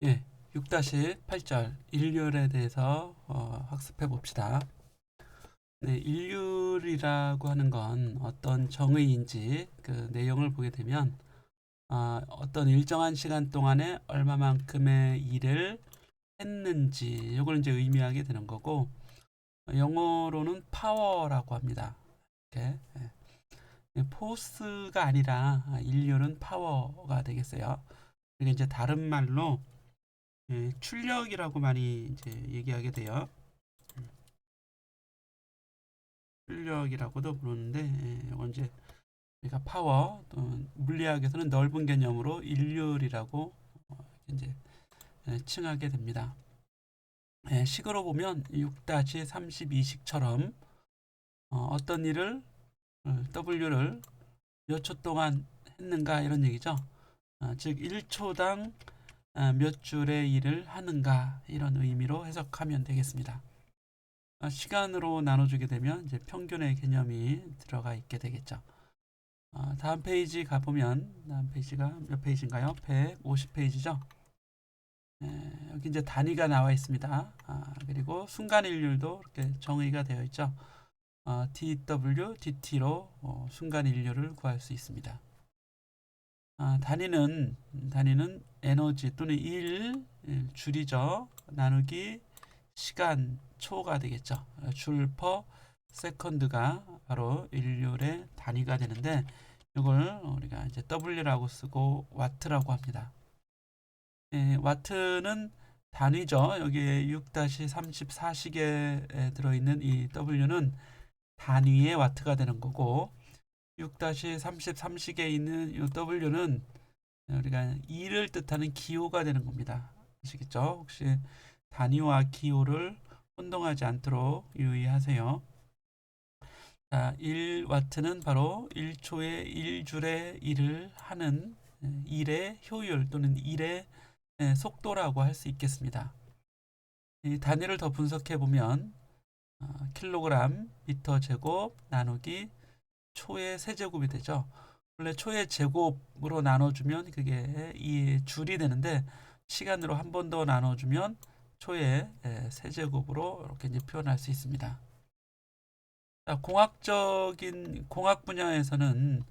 예, 6-8절 일률에 대해서 학습해 봅시다. 네, 일률이라고 하는 건 어떤 정의인지 그 내용을 보게 되면 어떤 일정한 시간 동안에 얼마만큼의 일을 했는지 이걸 이제 의미하게 되는 거고, 영어로는 파워라고 합니다. 이렇게 포스가 아니라 일률은 파워가 되겠어요. 이게 이제 다른 말로 출력이라고 많이 이제 얘기하게 돼요. 출력이라고도 부르는데, 이건 이제 우리가 파워, 또 물리학에서는 넓은 개념으로 일률이라고 이제 칭하게 됩니다. 식으로 보면 6-32식처럼 어떤 일을 W를 몇 초 동안 했는가 이런 얘기죠. 즉 1초당 몇 줄의 일을 하는가 이런 의미로 해석하면 되겠습니다. 시간으로 나눠주게 되면 이제 평균의 개념이 들어가 있게 되겠죠. 다음 페이지 가보면, 다음 페이지가 몇 페이지인가요? 150페이지죠. 여기 이제 단위가 나와 있습니다. 그리고 순간일률도 이렇게 정의가 되어 있죠. dw, dt로 순간일률을 구할 수 있습니다. 단위는 에너지 또는 줄이죠. 나누기 시간, 초가 되겠죠. 줄 per 세컨드가 바로 일률의 단위가 되는데, 이걸 우리가 이제 W라고 쓰고 와트라고 합니다. 와트는 단위죠. 여기에 6-34식에 들어있는 이 W는 단위의 와트가 되는 거고, 6-33식에 있는 이 W는 우리가 일을 뜻하는 기호가 되는 겁니다. 아시겠죠? 혹시 단위와 기호를 혼동하지 않도록 유의하세요. 자, 1와트는 바로 1초에 1줄의 일을 하는 일의 효율 또는 일의 속도라고 할 수 있겠습니다. 이 단위를 더 분석해 보면 킬로그램, 미터 제곱 나누기 초의 세제곱이 되죠. 원래 초의 제곱으로 나눠주면 그게 이 줄이 되는데, 시간으로 한 번 더 나눠주면 초의 세제곱으로 이렇게 이제 표현할 수 있습니다. 자, 공학 분야에서는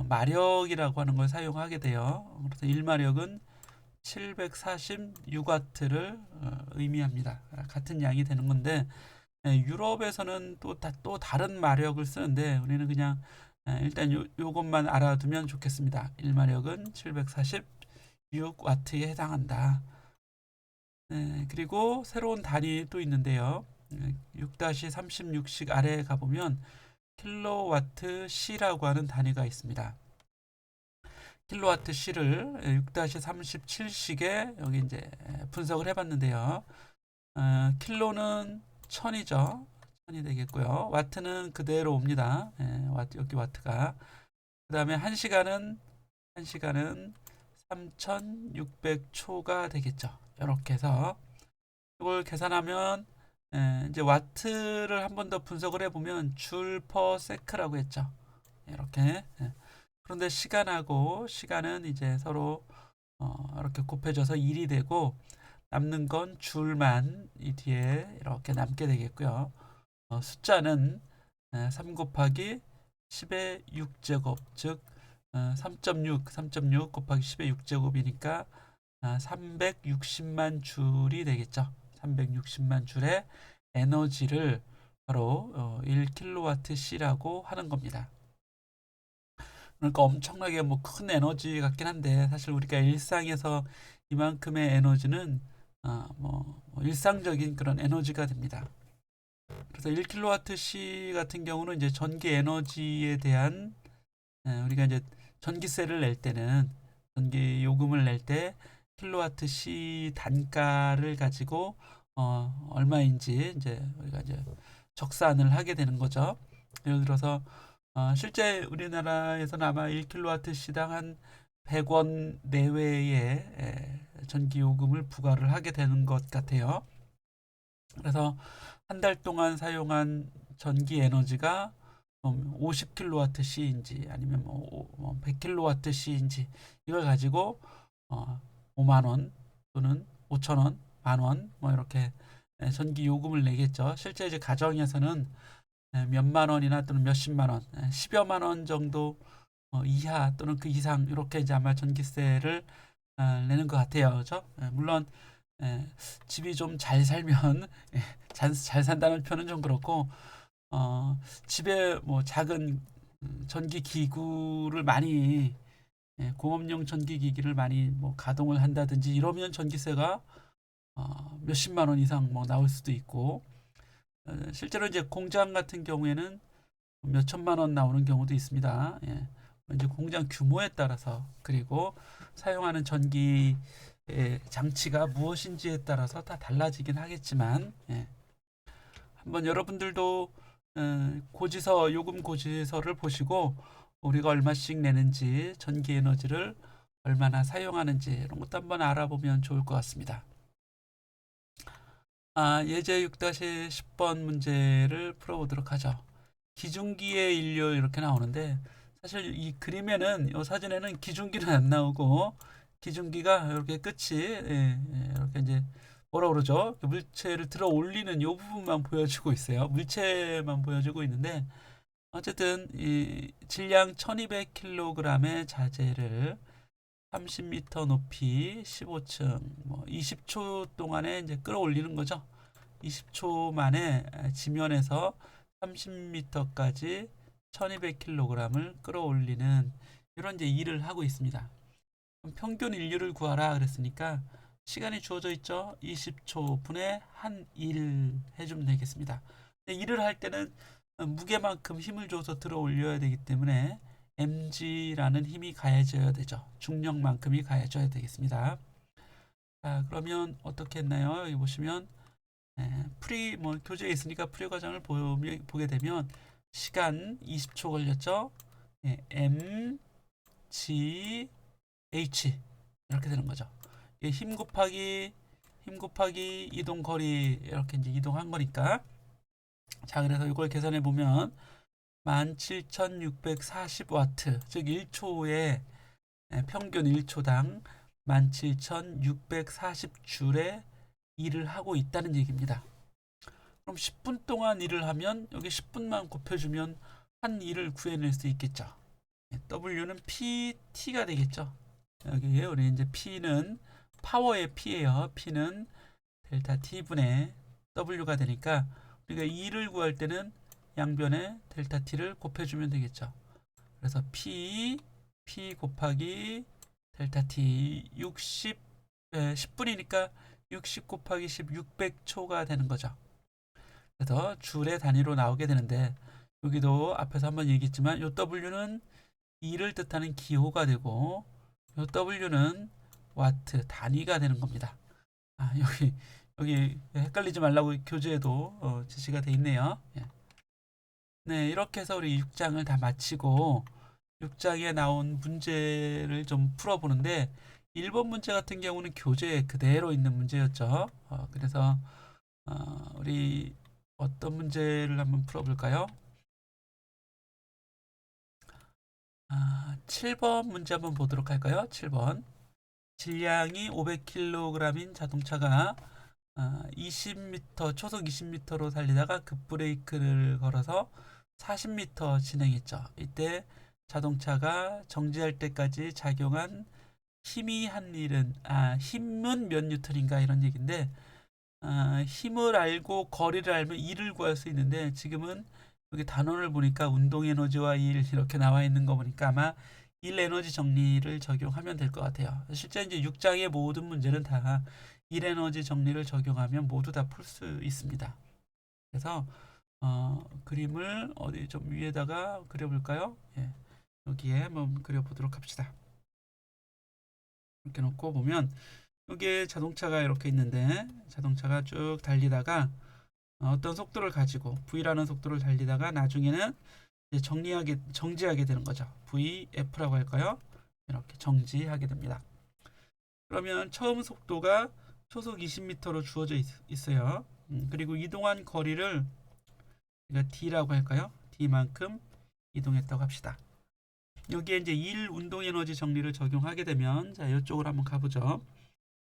마력이라고 하는 걸 사용하게 돼요. 그래서 1마력은 746와트를 의미합니다. 같은 양이 되는 건데, 유럽에서는 또 다른 마력을 쓰는데, 우리는 그냥 일단 요것만 알아두면 좋겠습니다. 1마력은 746와트에 해당한다. 그리고 새로운 단위 또 있는데요. 6-36식 아래에 가보면 킬로와트 C라고 하는 단위가 있습니다. 킬로와트 C를 6-37식에 여기 이제 분석을 해봤는데요. 킬로는 1000이죠. 1000이 되겠고요. 와트는 그대로 옵니다. 여기 와트가. 그 다음에 1시간은 3600초가 되겠죠. 이렇게 해서 이걸 계산하면 이제 와트를 한 번 더 분석을 해보면 줄 퍼 세크라고 했죠. 이렇게. 그런데 시간은 이제 서로 이렇게 곱해져서 1이 되고, 남는 건 줄만 이 뒤에 이렇게 남게 되겠고요. 숫자는 3 곱하기 10의 6제곱, 즉 3.6 곱하기 10의 6제곱이니까 360만 줄이 되겠죠. 360만 줄의 에너지를 바로 1kWh라고 하는 겁니다. 그러니까 엄청나게 뭐 큰 에너지 같긴 한데, 사실 우리가 일상에서 이만큼의 에너지는 뭐 일상적인 그런 에너지가 됩니다. 그래서 1kWh 같은 경우는 이제 전기 에너지에 대한 우리가 이제 전기세를 낼 때는, 전기 요금을 낼 때 킬로와트/시 단가를 가지고 얼마인지 이제 우리가 이제 적산을 하게 되는 거죠. 예를 들어서 실제 우리나라에서는 아마 1킬로와트/시당 한 100원 내외의 전기 요금을 부과를 하게 되는 것 같아요. 그래서 한 달 동안 사용한 전기 에너지가 50kWh인지 아니면 100kWh인지 이걸 가지고 5만 원 또는 5,000원, 만원 뭐 이렇게 전기 요금을 내겠죠. 실제 이제 가정에서는 몇만 원이나 또는 몇십만 원, 10여만 원 정도 이하 또는 그 이상 이렇게 이제 아마 전기세를 내는 것 같아요. 그렇죠? 물론 집이 좀 잘 살면 잘 산다는 표현은 좀 그렇고 집에 뭐 작은 전기 기구를 많이 공업용 전기 기기를 많이 뭐 가동을 한다든지 이러면 전기세가 몇십만 원 이상 뭐 나올 수도 있고 실제로 이제 공장 같은 경우에는 몇 천만 원 나오는 경우도 있습니다. 예. 이제 공장 규모에 따라서 그리고 사용하는 전기 장치가 무엇인지에 따라서 다 달라지긴 하겠지만 한번 여러분들도 고지서 요금 고지서를 보시고 우리가 얼마씩 내는지 전기 에너지를 얼마나 사용하는지 이런 것도 한번 알아보면 좋을 것 같습니다. 예제 6-10번 문제를 풀어보도록 하죠. 기중기의 인류 이렇게 나오는데 사실 이 그림에는 이 사진에는 기중기는 안 나오고 기중기가 이렇게 끝이 이렇게 이제 뭐라 그러죠? 물체를 들어 올리는 이 부분만 보여주고 있어요. 물체만 보여주고 있는데 어쨌든 이 질량 1200kg의 자재를 30m 높이 15층 뭐 20초 동안에 이제 끌어올리는 거죠. 20초 만에 지면에서 30m까지 1200kg을 끌어올리는 이런 이제 일을 하고 있습니다. 평균 인류를 구하라 그랬으니까 시간이 주어져 있죠. 20초 분에 한 일 해주면 되겠습니다. 일을 할 때는 무게만큼 힘을 줘서 들어 올려야 되기 때문에 mg라는 힘이 가해져야 되죠. 중력만큼이 가해져야 되겠습니다. 자, 그러면 어떻게 했나요? 여기 보시면 풀이 뭐 교재에 있으니까 풀이 과정을 보게 되면 시간 20초 걸렸죠. m, g, h 이렇게 되는 거죠. 힘 곱하기 이동 거리 이렇게 이제 이동한 거니까 자 그래서 이걸 계산해 보면 17,640와트 즉 1초에 평균 1초당 17,640줄의 일을 하고 있다는 얘기입니다. 그럼 10분 동안 일을 하면 여기 10분만 곱해주면 한 일을 구해낼 수 있겠죠. W는 PT가 되겠죠. 여기 우리 이제 P는 파워의 P예요. P는 델타 T분의 W가 되니까 우리가 2를 구할 때는 양변에 델타 T를 곱해주면 되겠죠. 그래서 P 곱하기 델타 T 10분이니까 60 곱하기 10 600초가 되는 거죠. 그래서 줄의 단위로 나오게 되는데 여기도 앞에서 한번 얘기했지만 요 W는 2를 뜻하는 기호가 되고 요 W는 와트 단위가 되는 겁니다. 여기 헷갈리지 말라고 교재에도 제시가 되어 있네요. 네, 이렇게 해서 우리 6장을 다 마치고 6장에 나온 문제를 좀 풀어보는데 1번 문제 같은 경우는 교재에 그대로 있는 문제였죠. 그래서 우리 어떤 문제를 한번 풀어볼까요? 7번 문제 한번 보도록 할까요? 7번 질량이 500kg인 자동차가 20m 초속 20m로 달리다가 급브레이크를 걸어서 40m 진행했죠. 이때 자동차가 정지할 때까지 작용한 힘이 한 일은 힘은 몇 뉴턴인가 이런 얘기인데 힘을 알고 거리를 알면 일을 구할 수 있는데 지금은 여기 단원을 보니까 운동 에너지와 일 이렇게 나와 있는 거 보니까 아마 일 에너지 정리를 적용하면 될 것 같아요. 실제 이제 6장의 모든 문제는 다 일 에너지 정리를 적용하면 모두 다 풀 수 있습니다. 그래서 그림을 어디 좀 위에다가 그려볼까요? 여기에 한번 그려보도록 합시다. 이렇게 놓고 보면 여기에 자동차가 이렇게 있는데 자동차가 쭉 달리다가 어떤 속도를 가지고 V라는 속도를 달리다가 나중에는 이제 정지하게 되는 거죠. VF라고 할까요? 이렇게 정지하게 됩니다. 그러면 처음 속도가 초속 20m로 주어져 있어요. 그리고 이동한 거리를 우리가 D라고 할까요? D만큼 이동했다고 합시다. 여기에 이제 1 운동 에너지 정리를 적용하게 되면 자 이쪽으로 한번 가보죠.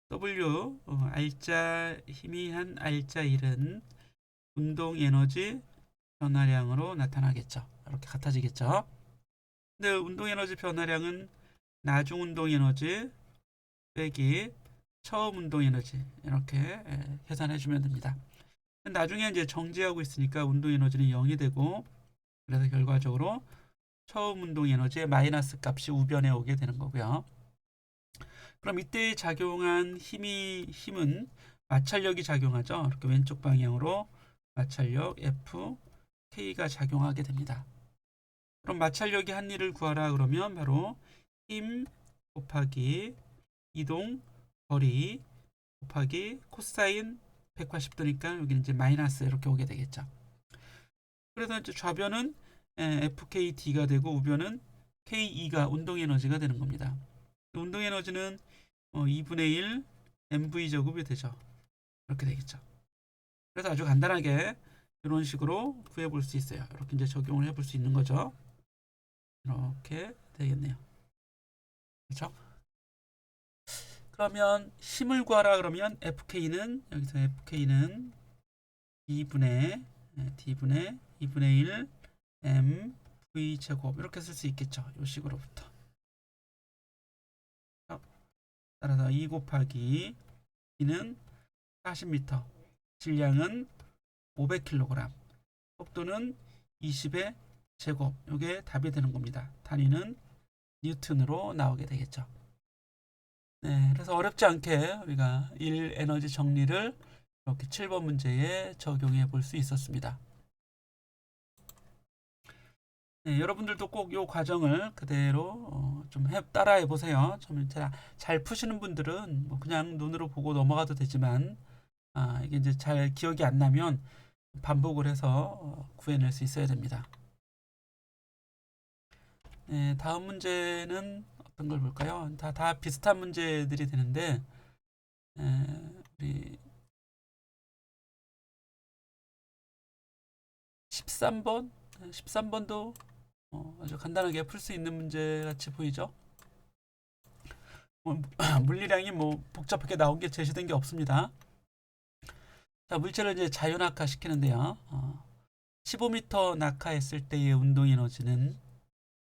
W 알짜 희미한 알짜 1은 운동 에너지 변화량으로 나타나겠죠. 이렇게 같아지겠죠. 근데 운동 에너지 변화량은 나중 운동 에너지 빼기 처음 운동 에너지 이렇게 계산해 주면 됩니다. 나중에 이제 정지하고 있으니까 운동 에너지는 0이 되고 그래서 결과적으로 처음 운동 에너지의 마이너스 값이 우변에 오게 되는 거고요. 그럼 이때 작용한 힘은 마찰력이 작용하죠. 이렇게 왼쪽 방향으로 마찰력 F, K가 작용하게 됩니다. 그럼 마찰력이 한 일을 구하라 그러면 바로 힘 곱하기 이동 거리 곱하기 코사인 180도니까 여기는 이제 마이너스 이렇게 오게 되겠죠. 그래서 이제 좌변은 FKD가 되고 우변은 KE가 운동 에너지가 되는 겁니다. 운동 에너지는 2분의 1 mv 제곱이 되죠. 이렇게 되겠죠. 그래서 아주 간단하게 이런 식으로 구해 볼 수 있어요. 이렇게 이제 적용을 해 볼 수 있는 거죠. 이렇게 되겠네요. 그렇죠? 그러면 힘을 구하라 그러면 FK는 여기서 FK는 D분의 1 mv 제곱 이렇게 쓸 수 있겠죠. 이 식으로부터. 따라서 2 곱하기 B는 40m, 질량은 500kg, 속도는 20의 제곱. 이게 답이 되는 겁니다. 단위는 뉴턴으로 나오게 되겠죠. 네, 그래서 어렵지 않게 우리가 1 에너지 정리를 이렇게 7번 문제에 적용해 볼 수 있었습니다. 네, 여러분들도 꼭 이 과정을 그대로 좀 따라해 보세요. 좀 잘 푸시는 분들은 뭐 그냥 눈으로 보고 넘어가도 되지만 이게 이제 잘 기억이 안 나면 반복을 해서 구해낼 수 있어야 됩니다. 네, 다음 문제는 어떤 걸 볼까요? 다 비슷한 문제들이 되는데 우리 13번? 13번도 아주 간단하게 풀 수 있는 문제 같이 보이죠? 물리량이 뭐 복잡하게 나온 게 제시된 게 없습니다. 자, 물체를 이제 자유낙하 시키는데요. 15m 낙하했을 때의 운동 에너지는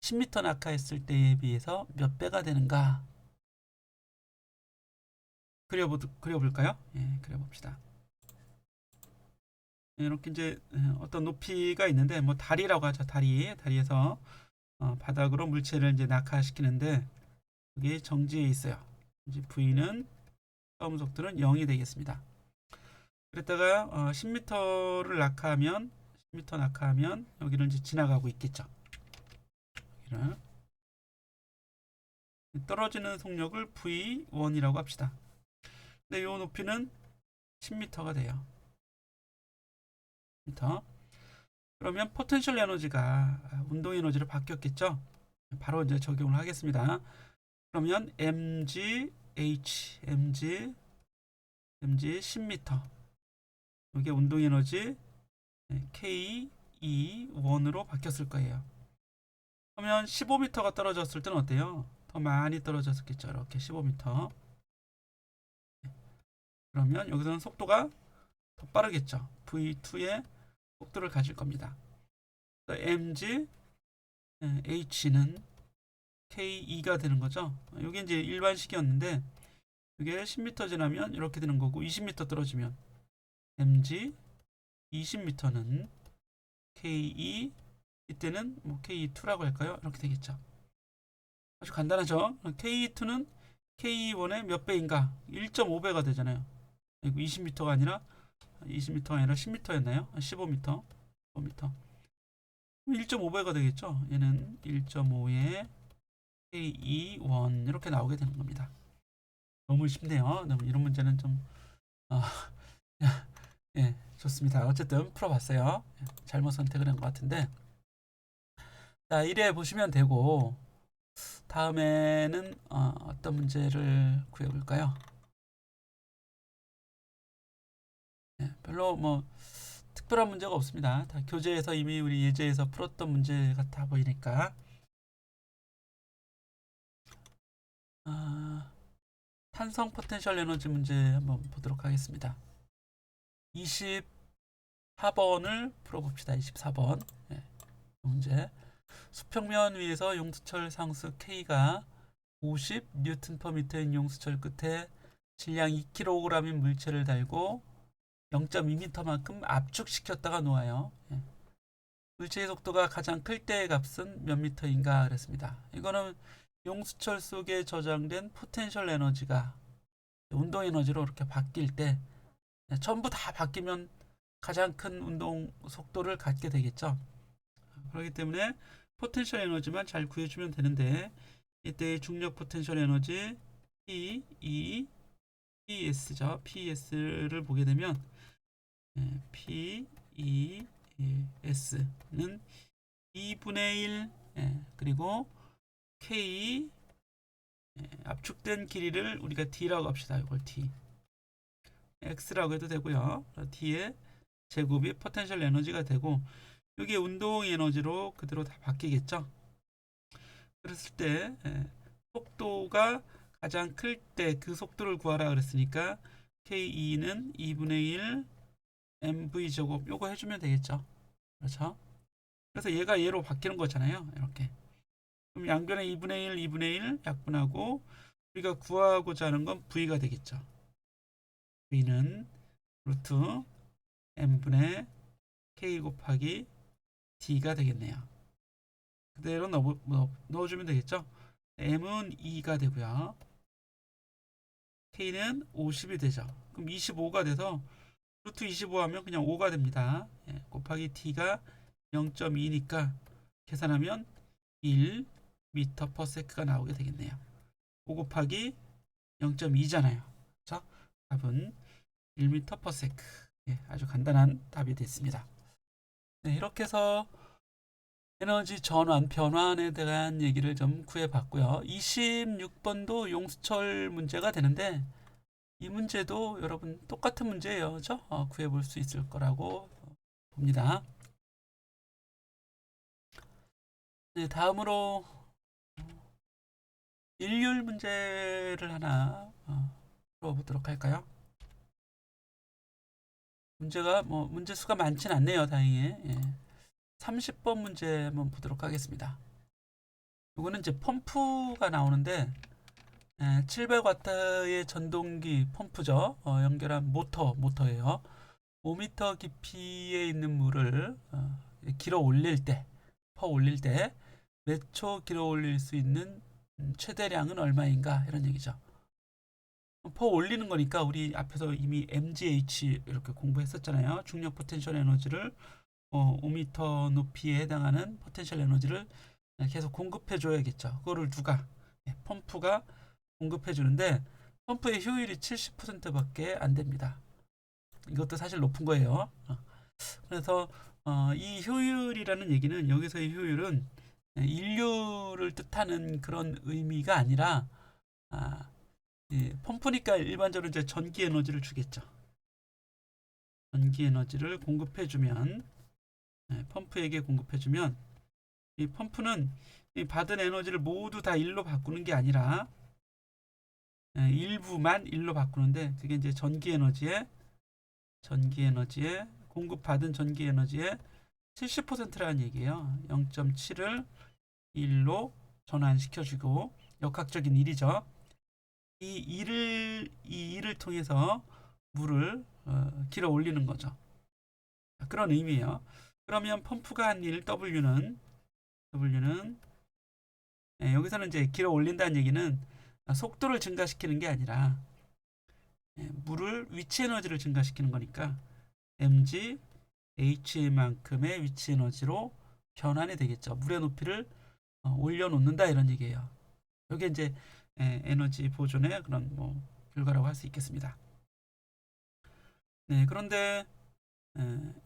10m 낙하했을 때에 비해서 몇 배가 되는가? 그려볼까요? 예, 그려봅시다. 이렇게 이제 어떤 높이가 있는데 뭐 다리라고 하죠. 다리에서 바닥으로 물체를 이제 낙하시키는데 여기 정지해 있어요. 이제 V는 처음 속도는 0이 되겠습니다. 그랬다가 10m를 낙하하면 10m 낙하하면 여기를 이제 지나가고 있겠죠. 여기를 떨어지는 속력을 V1이라고 합시다. 근데 이 높이는 10m가 돼요. 10m. 그러면 포텐셜 에너지가 운동 에너지로 바뀌었겠죠. 바로 이제 적용을 하겠습니다. 그러면 mg 10m. 이게 운동 에너지 K21으로 바뀌었을 거예요. 그러면 15m가 떨어졌을 때는 어때요? 더 많이 떨어졌겠죠. 이렇게 15m. 그러면 여기서는 속도가 더 빠르겠죠. V2의 속도를 가질 겁니다. mg h는 K2가 되는 거죠. 이게 이제 일반식이었는데 이게 10m 지나면 이렇게 되는 거고 20m 떨어지면 mg 20m는 K2 이때는 뭐 K2라고 할까요? 이렇게 되겠죠. 아주 간단하죠. K2는 K1의 몇 배인가? 1.5배가 되잖아요. 20m가 아니라 10m였나요? 15m. 5m. 1.5배가 되겠죠. 얘는 1.5의 K21 이렇게 나오게 되는 겁니다. 너무 쉽네요. 너무 이런 문제는 좀 예, 좋습니다. 어쨌든 풀어봤어요. 잘못 선택을 한 것 같은데 자, 이래 보시면 되고 다음에는 어떤 문제를 구해볼까요? 별로 뭐 특별한 문제가 없습니다. 다 교재에서 이미 우리 예제에서 풀었던 문제 같아 보이니까 산성 포텐셜 에너지 문제 한번 보도록 하겠습니다. 24번을 풀어봅시다. 24번 문제. 수평면 위에서 용수철 상수 K가 50 뉴턴 퍼 미터인 용수철 끝에 질량 2kg인 물체를 달고 0.2m만큼 압축시켰다가 놓아요. 물체의 속도가 가장 클 때의 값은 몇 미터인가 그랬습니다. 이거는 용수철 속에 저장된 포텐셜 에너지가 운동 에너지로 이렇게 바뀔 때 전부 다 바뀌면 가장 큰 운동 속도를 갖게 되겠죠. 그렇기 때문에 포텐셜 에너지만 잘 구해주면 되는데, 이때 중력 포텐셜 에너지 PES죠. PES를 보게 되면 PES는 2분의 1 그리고 K 압축된 길이를 우리가 D라고 합시다. 이걸 D X라고 해도 되고요. D의 제곱이 포텐셜 에너지가 되고, 이게 운동 에너지로 그대로 다 바뀌겠죠. 그랬을 때 속도가 가장 클 때 그 속도를 구하라 그랬으니까 KE는 2분의 1 mv 제곱 요거 해주면 되겠죠. 그렇죠. 그래서 얘가 얘로 바뀌는 거잖아요. 이렇게. 그럼 양변에 2분의 1 약분하고 우리가 구하고자 하는 건 V가 되겠죠. V는 루트 m분의 K 곱하기 D가 되겠네요. 그대로 넣어주면 되겠죠. m은 2가 되고요. K는 50이 되죠. 그럼 25가 돼서 루트 25 하면 그냥 5가 됩니다. 곱하기 T가 0.2니까 계산하면 1 미터 퍼 세크가 나오게 되겠네요. 5 곱하기 0.2잖아요. 자, 답은 1미터 퍼 세크. 아주 간단한 답이 됐습니다. 네, 이렇게 해서 에너지 전환, 변환에 대한 얘기를 좀 구해봤고요. 26번도 용수철 문제가 되는데, 이 문제도 여러분 똑같은 문제예요. 그렇죠? 구해볼 수 있을 거라고 봅니다. 네, 다음으로 일률 문제를 하나 풀어보도록 할까요? 문제가 문제 수가 많진 않네요. 다행히. 30번 문제 한번 보도록 하겠습니다. 이거는 이제 펌프가 나오는데 700W의 전동기 펌프죠. 연결한 모터예요. 5m 깊이에 있는 물을 길어 올릴 때, 퍼 올릴 때 몇 초 길어 올릴 수 있는 최대량은 얼마인가, 이런 얘기죠. 퍼 올리는 거니까 우리 앞에서 이미 MGH 이렇게 공부했었잖아요. 중력 포텐셜 에너지를 5m 높이에 해당하는 포텐셜 에너지를 계속 공급해 줘야겠죠. 그거를 누가? 펌프가 공급해 주는데, 펌프의 효율이 70%밖에 안 됩니다. 이것도 사실 높은 거예요. 그래서 이 효율이라는 얘기는, 여기서의 효율은 인류를 뜻하는 그런 의미가 아니라, 펌프니까 일반적으로 이제 전기 에너지를 주겠죠. 전기 에너지를 공급해주면, 펌프에게 공급해주면, 이 펌프는 이 받은 에너지를 모두 다 일로 바꾸는 게 아니라 일부만 일로 바꾸는데, 그게 이제 전기 에너지에 공급받은 전기 에너지의 70%라는 얘기예요. 0.7을 1로 전환시켜주고, 역학적인 일이죠. 이 일을 통해서 물을 길어 올리는 거죠. 그런 의미예요. 그러면 펌프가 한 일 W는 여기서는 이제 길어 올린다는 얘기는 속도를 증가시키는 게 아니라 물을 위치 에너지를 증가시키는 거니까 mg h만큼의 위치 에너지로 변환이 되겠죠. 물의 높이를 올려놓는다, 이런 얘기예요. 이게 이제 에너지 보존의 그런 결과라고 할 수 있겠습니다. 네, 그런데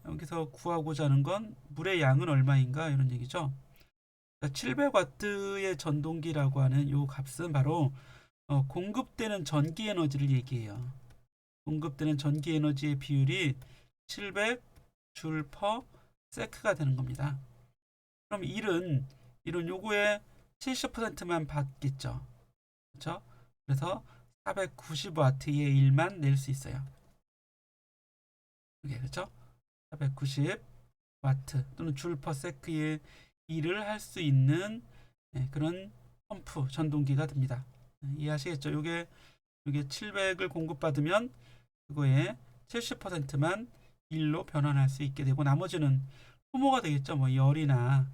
여기서 구하고자 하는 건 물의 양은 얼마인가, 이런 얘기죠. 700W의 전동기라고 하는 이 값은 바로 공급되는 전기 에너지를 얘기해요. 공급되는 전기 에너지의 비율이 700줄 퍼 세크가 되는 겁니다. 그럼 일은 요거의 70%만 받겠죠. 그렇죠? 그래서 490W의 일만 낼 수 있어요. 이게 그렇죠? 490W 또는 줄 퍼세크의 일을 할 수 있는 그런 펌프 전동기가 됩니다. 이해하시겠죠? 요게 700을 공급받으면 그거의 70%만 일로 변환할 수 있게 되고 나머지는 소모가 되겠죠. 뭐 열이나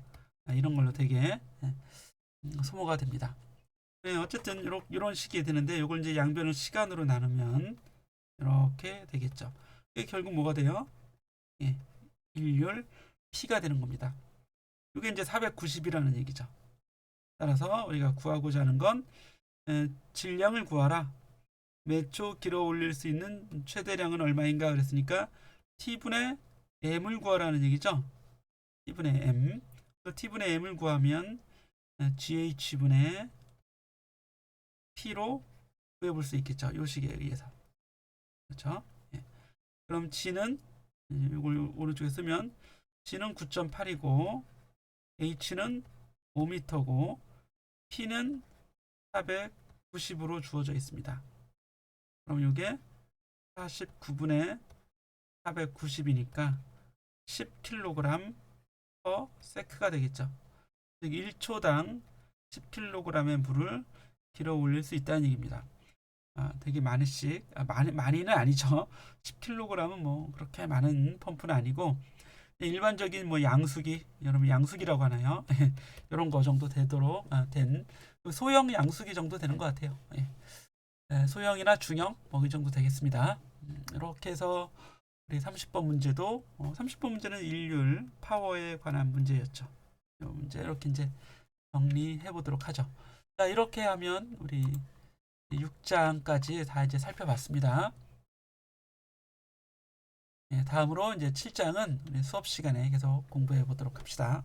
이런 걸로 되게 소모가 됩니다. 어쨌든 이런 식이 되는데 이걸 이제 양변을 시간으로 나누면 이렇게 되겠죠. 이게 결국 뭐가 돼요? 일률 P가 되는 겁니다. 이게 이제 490이라는 얘기죠. 따라서 우리가 구하고자 하는 건 질량을 구하라. 몇 초 길어 올릴 수 있는 최대량은 얼마인가 그랬으니까 T분의 M을 구하라는 얘기죠. T분의 M. T분의 M을 구하면 GH분의 P로 구해볼 수 있겠죠. 이 식에 의해서. 그렇죠? 그럼 G는 이걸 오른쪽에 쓰면 G는 9.8이고 H는 5m고 P는 490으로 주어져 있습니다. 그럼 이게 49분의 490이니까 10kg per sec가 되겠죠. 즉 1초당 10kg의 물을 길어 올릴 수 있다는 얘기입니다. 되게 많이씩 많이는 아니죠. 10kg은 뭐 그렇게 많은 펌프는 아니고 일반적인 뭐 양수기 여러분 양수기라고 하나요? 이런 거 정도 되도록 된 소형 양수기 정도 되는 것 같아요. 소형이나 중형 뭐 이 정도 되겠습니다. 이렇게 해서 우리 30번 문제도 30번 문제는 일률 파워에 관한 문제였죠. 이 문제 이렇게 이제 정리해 보도록 하죠. 자, 이렇게 하면 우리 6장까지 다 이제 살펴봤습니다. 다음으로 이제 7장은 우리 수업 시간에 계속 공부해 보도록 합시다.